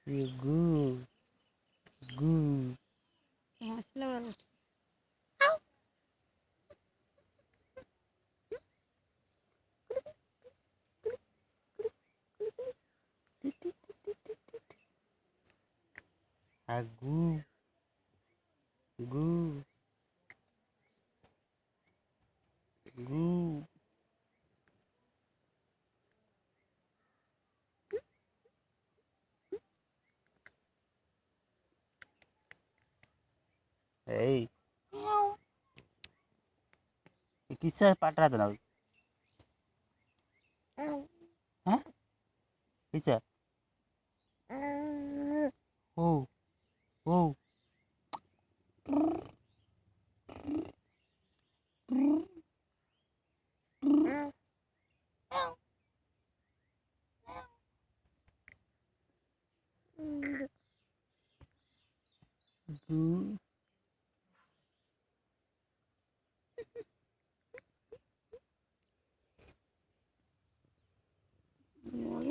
Goo, goo. Goo, goo, goo. Hey, kisah patra tu nak? Hah? Kisah? Oh, oh. Goo.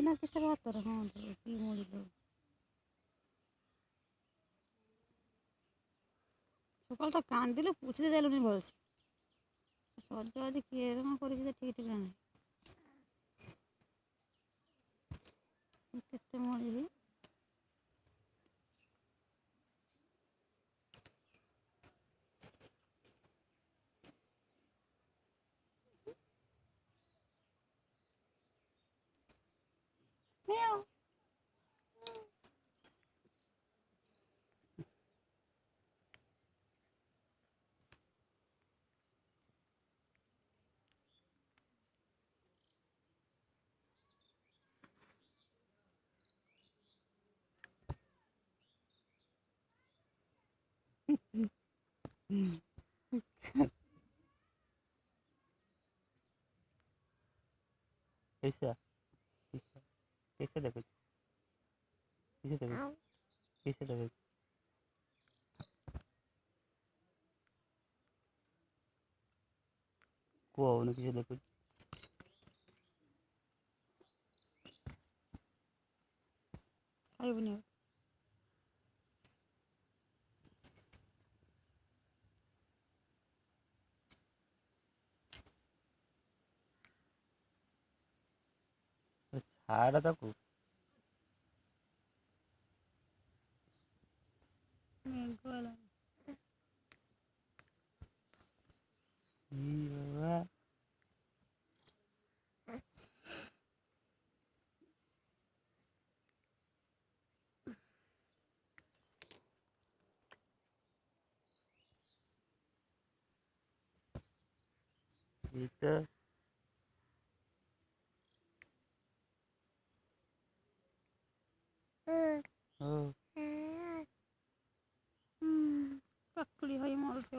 না কিসের ভাত তোর হ্যাঁ কি মরিল সকালটা কান দিলে পুষতে দিল নি বলছে সর্দি আজ কি এরকম করেছে ঠিক ঠিক না কেতে মরিবি Kisah, kisah, kisah dapat, kisah dapat, kisah dapat. Wow, nak kisah dapat. খাইব নি Ada tak aku? গলা Iya. Itu. Oh. কাকলি হয় মরছে